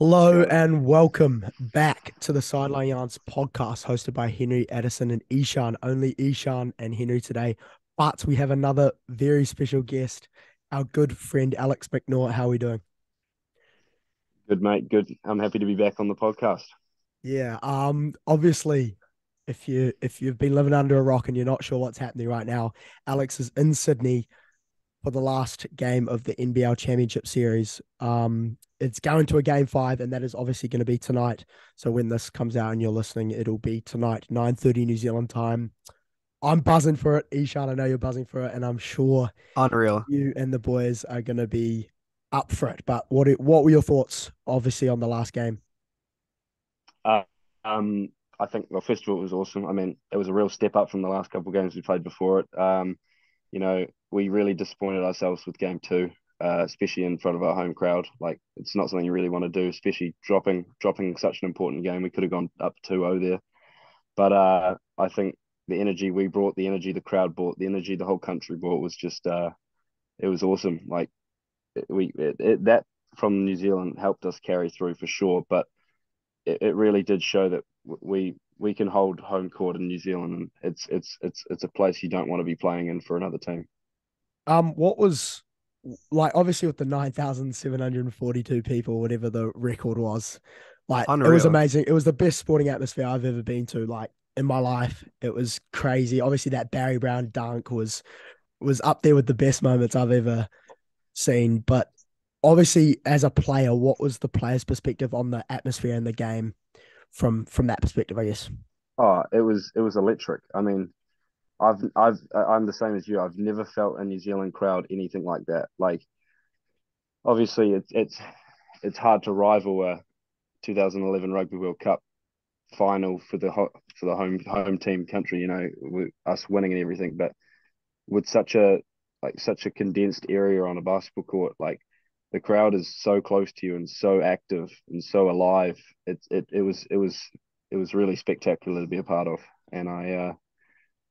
Hello Go. and welcome back to the Sideline Yarns podcast hosted by Henry Addison and Ishan. Only Ishan and Henry today, but we have another very special guest, our good friend Alex McNaught. How are we doing? Good, mate. Good. I'm happy to be back on the podcast. Yeah, obviously if you've been living under a rock and you're not sure what's happening right now, Alex is in Sydney for the last game of the NBL Championship Series. It's going to a game five, and that is obviously going to be tonight. So when this comes out and you're listening, it'll be tonight, 9:30 New Zealand time. I'm buzzing for it, Ishan. I know you're buzzing for it, and I'm sure Unreal. you and the boys are going to be up for it. But what were your thoughts, obviously, on the last game? Uh, I think, well, first of all, it was awesome. I mean, it was a real step up from the last couple of games we played before it. We really disappointed ourselves with game two, especially in front of our home crowd. Like, it's not something you really want to do, especially dropping such an important game. We could have gone up 2-0 there. But I think the energy we brought, the energy the crowd brought, the energy the whole country brought was just, it was awesome. Like, that from New Zealand helped us carry through for sure. But it really did show that we can hold home court in New Zealand, and it's a place you don't want to be playing in for another team. What was like obviously with the 9,742 people, whatever the record was, like it was Unreal. amazing. It was the best sporting atmosphere I've ever been to, like in my life. It was crazy. Obviously, that Barry Brown dunk was up there with the best moments I've ever seen. But obviously, as a player, what was the player's perspective on the atmosphere in the game from that perspective, I guess? Oh, it was electric. I mean, I'm the same as you. I've never felt a New Zealand crowd anything like that. Like, obviously, it's hard to rival a 2011 Rugby World Cup final for the home team country. With us winning and everything, but with such a condensed area on a basketball court, like the crowd is so close to you and so active and so alive. It was really spectacular to be a part of, and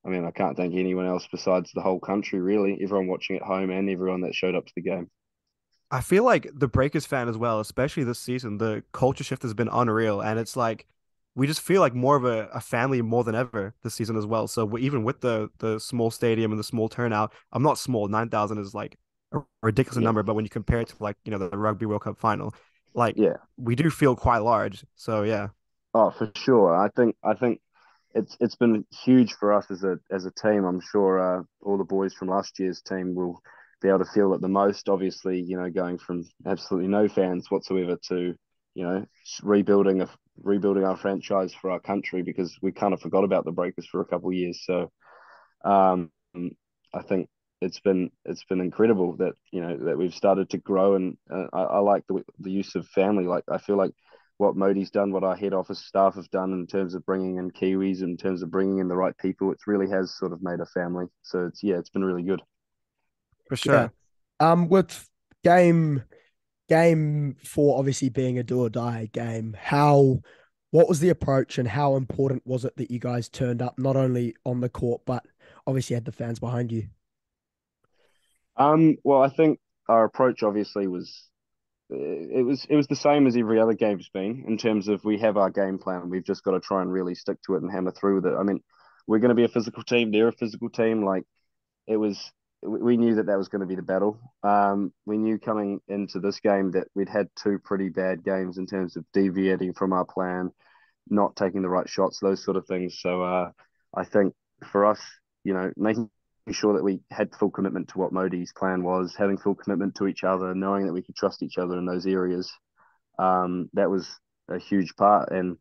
I mean, I can't thank anyone else besides the whole country, really, everyone watching at home and everyone that showed up to the game. I feel like the Breakers fan as well, especially this season, the culture shift has been unreal. And it's like we just feel like more of a family more than ever this season as well. So even with the small stadium and the small turnout, I'm not small. 9,000 is like a ridiculous Yeah, number, but when you compare it to like, the Rugby World Cup final, like yeah. we do feel quite large. So yeah. Oh, for sure. I think it's been huge for us as a team. I'm sure all the boys from last year's team will be able to feel it the most. Obviously, going from absolutely no fans whatsoever to rebuilding rebuilding our franchise for our country, because we kind of forgot about the Breakers for a couple of years. So um, I think it's been incredible that that we've started to grow, and I like the use of family. Like, I feel like what Modi's done, what our head office staff have done in terms of bringing in Kiwis, in terms of bringing in the right people, it really has sort of made a family. So it's been really good. For Yeah. sure. With game game four obviously being a do or die game, what was the approach and how important was it that you guys turned up not only on the court but obviously had the fans behind you? Well, I think our approach obviously was the same as every other game's been, in terms of we have our game plan. We've just got to try and really stick to it and hammer through with it. I mean, we're going to be a physical team. They're a physical team. Like, it was, we knew that was going to be the battle. We knew coming into this game that we'd had two pretty bad games in terms of deviating from our plan, not taking the right shots, those sort of things. So I think for us, making sure that we had full commitment to what Modi's plan was, having full commitment to each other, knowing that we could trust each other in those areas, that was a huge part. And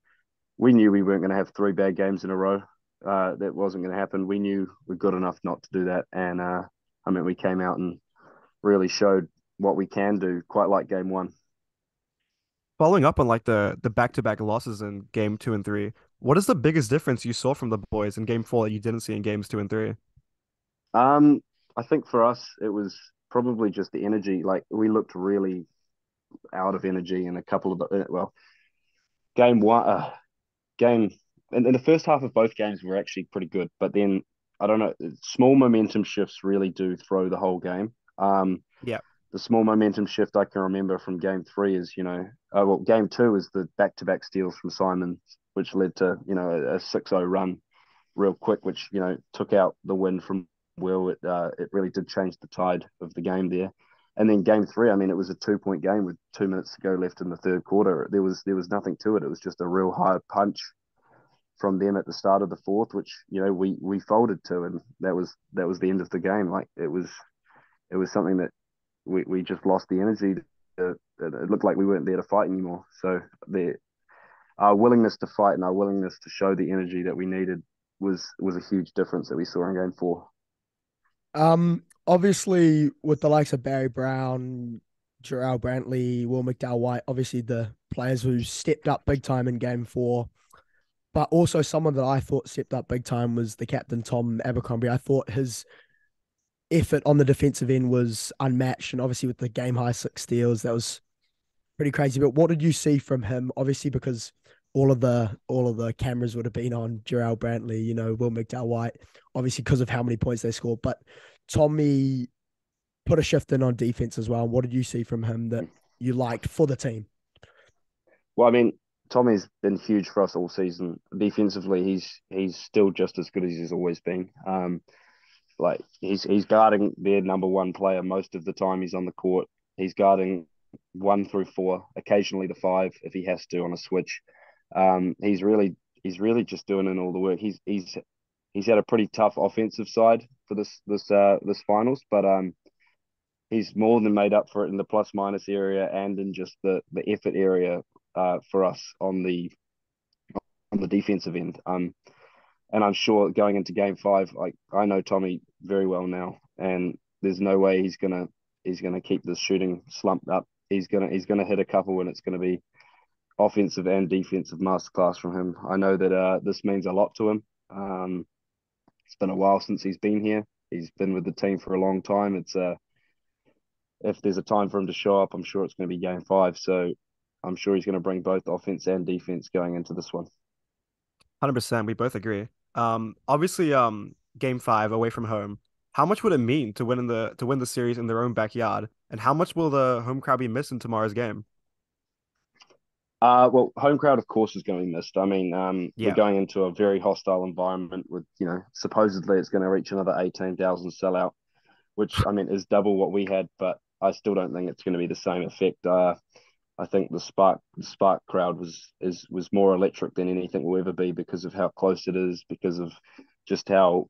we knew we weren't going to have three bad games in a row. That wasn't going to happen. We knew we're good enough not to do that. And I mean, we came out and really showed what we can do, quite like game one. Following up on like the back-to-back losses in game two and three, what is the biggest difference you saw from the boys in game four that you didn't see in games two and three? Um, I think for us, it was probably just the energy. Like, we looked really out of energy in a couple of well, game one, game in the first half of both games were actually pretty good, but then I don't know, small momentum shifts really do throw the whole game. Yeah. the small momentum shift I can remember from game three is, well, game two is the back-to-back steals from Simon, which led to, a 6-0 run real quick, which, took out the win from Will. It really did change the tide of the game there. And then game three, I mean, it was a 2-point game with 2 minutes to go left in the third quarter. There was nothing to it. It was just a real hard punch from them at the start of the fourth, which, we folded to, and that was the end of the game. Like it was something that we just lost the energy. It looked like we weren't there to fight anymore. So our willingness to fight and our willingness to show the energy that we needed was a huge difference that we saw in game four. Obviously with the likes of Barry Brown, Jarrell Brantley, Will McDowell White, obviously the players who stepped up big time in game four. But also someone that I thought stepped up big time was the captain, Tom Abercrombie. I thought his effort on the defensive end was unmatched. And obviously with the game high 6 steals, that was pretty crazy. But what did you see from him? Obviously, because all of the cameras would have been on Jarrell Brantley, Will McDowell White, obviously because of how many points they scored. But Tommy put a shift in on defense as well. What did you see from him that you liked for the team? Well, I mean, Tommy's been huge for us all season. Defensively, he's still just as good as he's always been. Like he's guarding their number one player most of the time he's on the court. He's guarding 1 through 4, occasionally the 5 if he has to on a switch. He's really just doing in all the work. He's had a pretty tough offensive side for this finals, but he's more than made up for it in the plus minus area and in just the effort area for us on the defensive end. And I'm sure going into game five, like I know Tommy very well now, and there's no way he's gonna keep this shooting slumped up. He's gonna hit a couple, and it's gonna be offensive and defensive masterclass from him. I know that this means a lot to him. It's been a while since he's been here. He's been with the team for a long time. It's if there's a time for him to show up, I'm sure it's going to be game five. So I'm sure he's going to bring both offense and defense going into this one. 100%. We both agree. Obviously, game five away from home. How much would it mean to win the series in their own backyard? And how much will the home crowd be missing tomorrow's game? Well, home crowd, of course, is going to be missed. I mean, we're Yeah. going into a very hostile environment with, supposedly it's going to reach another 18,000 sellout, which I mean is double what we had, but I still don't think it's going to be the same effect. I think the Spark crowd was more electric than anything will ever be because of how close it is, because of just how,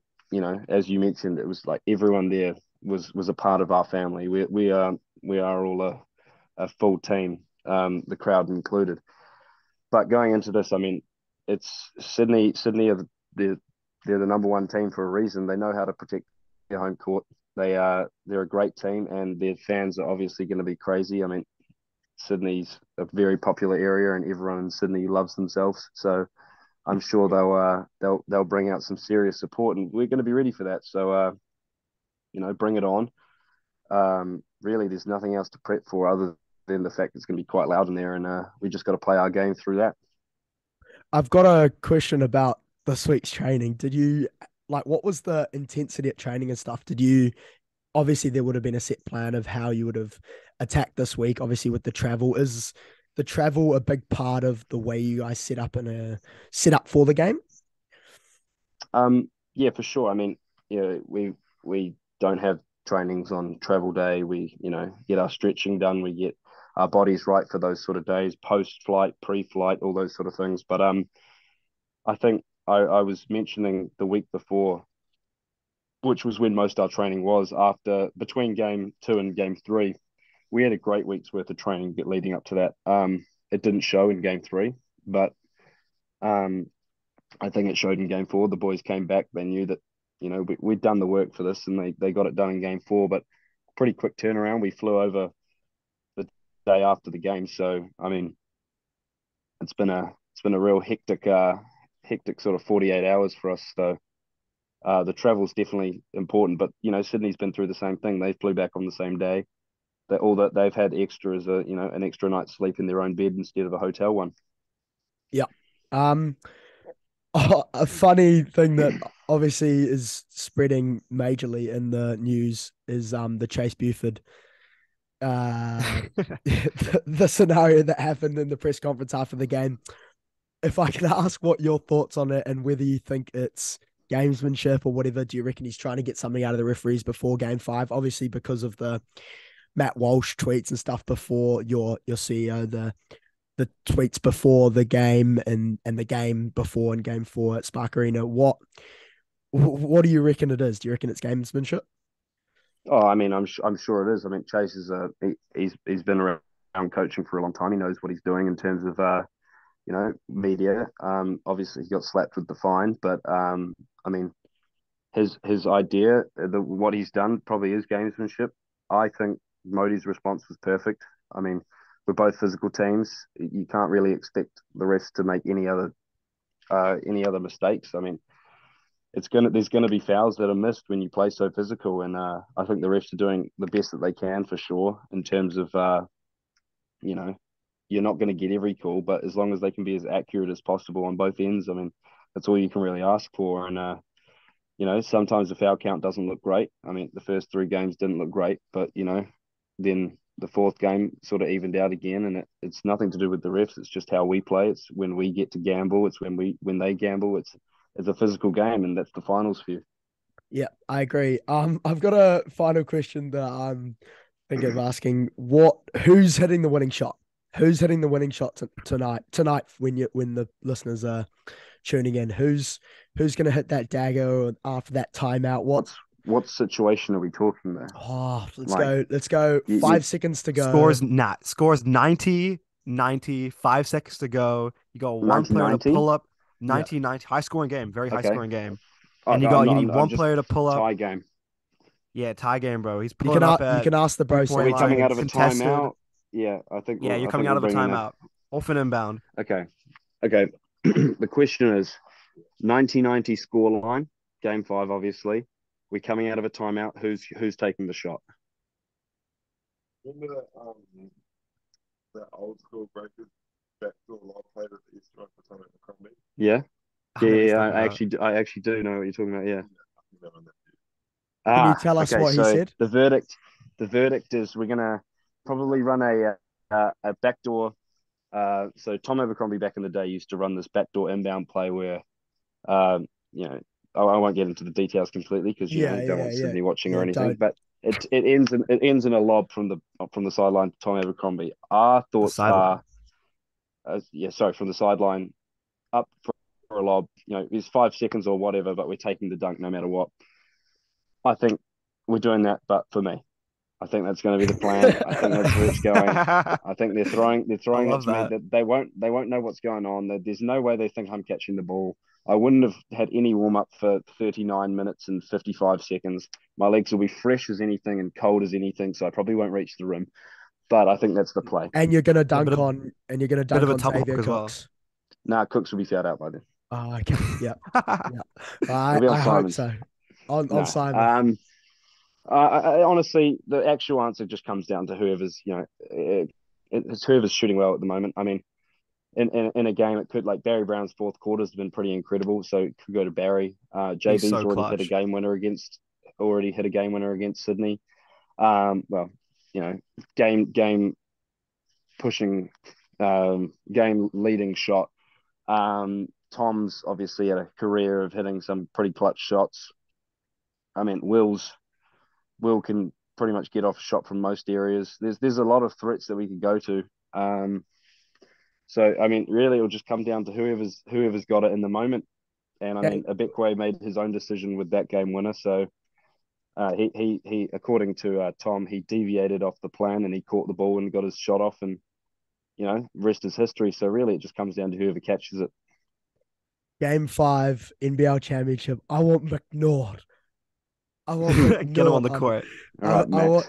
as you mentioned, it was like everyone there was a part of our family. We are all a full team, the crowd included. But going into this, I mean, it's Sydney. Sydney are they're the number one team for a reason. They know how to protect their home court. They're a great team, and their fans are obviously going to be crazy. I mean, Sydney's a very popular area, and everyone in Sydney loves themselves. So I'm sure they'll bring out some serious support, and we're going to be ready for that. So bring it on. Really, there's nothing else to prep for other than the fact it's going to be quite loud in there, and we just got to play our game through that. I've got a question about this week's training. Did you what was the intensity at training and stuff? Did you obviously there would have been a set plan of how you would have attacked this week, obviously with the travel. Is the travel a big part of the way you guys set up for the game? Yeah, for sure. I mean, we don't have trainings on travel day. We get our stretching done. We get our bodies right for those sort of days, post flight, pre flight, all those sort of things. But I think I was mentioning the week before, which was when most of our training was after between game two and game three. We had a great week's worth of training leading up to that. It didn't show in game three, but um, I think it showed in game four. The boys came back. They knew that, we'd done the work for this, and they got it done in game four, but pretty quick turnaround. We flew over the day after the game. So, I mean, it's been a real hectic sort of 48 hours for us. So the travel's definitely important, but, Sydney's been through the same thing. They flew back on the same day. That all that they've had extra is an extra night's sleep in their own bed instead of a hotel one. Yeah. Um, a funny thing that obviously is spreading majorly in the news is the Chase Buford the scenario that happened in the press conference after the game. If I can ask what your thoughts on it and whether you think it's gamesmanship or whatever, do you reckon he's trying to get something out of the referees before game 5? Obviously, because of the Matt Walsh tweets and stuff before your CEO, the tweets before the game and the game before in game 4 at Spark Arena. What do you reckon it is? Do you reckon it's gamesmanship? Oh, I mean, I'm sure it is. I mean, Chase is he's been around coaching for a long time. He knows what he's doing in terms of media. Obviously he got slapped with the fine, but I mean, his idea, what he's done probably is gamesmanship. I think Modi's response was perfect. I mean, we're both physical teams. You can't really expect the refs to make any other mistakes. I mean, there's gonna be fouls that are missed when you play so physical, and I think the refs are doing the best that they can for sure in terms of you know you're not going to get every call, but as long as they can be as accurate as possible on both ends, I mean, that's all you can really ask for. And sometimes the foul count doesn't look great. I mean, the first 3 games didn't look great, but then the 4th game sort of evened out again, and it's nothing to do with the refs. It's just how we play. It's when we get to gamble. It's when they gamble. It's a physical game, and that's the finals for you. Yeah, I agree. I've got a final question that I'm thinking of asking. Who's hitting the winning shot? Who's hitting the winning shot tonight? Tonight, when the listeners are tuning in, who's going to hit that dagger after that timeout? What situation are we talking there? Oh, let's go. 5 seconds to go. Scores 90, 5 seconds to go. You got one player to pull up. 90, high scoring game, very high scoring game. And you need one player to pull up. Tie game. Yeah, tie game, bro. He's pulling up. You can ask the bro. Are we coming out of a timeout? Yeah, I think. Yeah, you're coming out of a timeout. Off and inbound. Okay. The question is 90 scoreline, game 5, obviously. We're coming out of a timeout. Who's taking the shot? Remember that old school breakers backdoor lob play that they used to run for time at McNaught? Yeah. I actually do know what you're talking about. Yeah. Can you tell us what he said? The verdict is we're gonna probably run a backdoor. So Tom Abercrombie back in the day used to run this backdoor inbound play where, I won't get into the details completely because you don't want Sydney watching or anything, but it ends in a lob from the sideline to Tom Abercrombie. Our thoughts are, from the sideline up for a lob. It's 5 seconds or whatever, but we're taking the dunk no matter what. I think we're doing that, but for me. I think that's going to be the plan. I think that's where it's going. I think they're throwing it to me that they won't know what's going on. There's no way they think I'm catching the ball. I wouldn't have had any warm up for 39 minutes and 55 seconds. My legs will be fresh as anything and cold as anything, so I probably won't reach the rim. But I think that's the play. And you're going to dunk on Xavier Cooks. Nah, Cooks will be fouled out by then. Oh, okay. Yeah. I hope so. On Simon. I honestly, the actual answer just comes down to whoever's, it's whoever's shooting well at the moment. I mean, in a game, it could, like Barry Brown's 4th quarter's been pretty incredible, so it could go to Barry. JB's already hit a game winner against Sydney. Game pushing, game leading shot. Tom's obviously had a career of hitting some pretty clutch shots. I mean, Will can pretty much get off a shot from most areas. There's a lot of threats that we could go to. So I mean, really, it'll just come down to whoever's got it in the moment. And I mean, Abekwe made his own decision with that game winner. So he according to Tom, he deviated off the plan and he caught the ball and got his shot off, and rest is history. So really, it just comes down to whoever catches it. Game 5 NBL Championship. I want McNaught. Get him on the court. All right,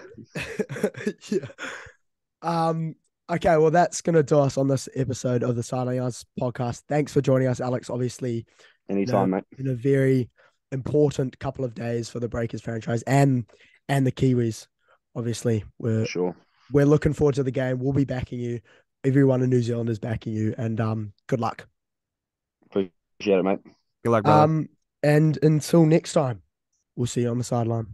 yeah. Okay, well, that's going to do us on this episode of the Sideline podcast. Thanks for joining us, Alex. Obviously, anytime, mate. In a very important couple of days for the Breakers franchise and the Kiwis. Obviously, we're looking forward to the game. We'll be backing you. Everyone in New Zealand is backing you, and good luck. Appreciate it, mate. Good luck, brother. And until next time, we'll see you on the sideline.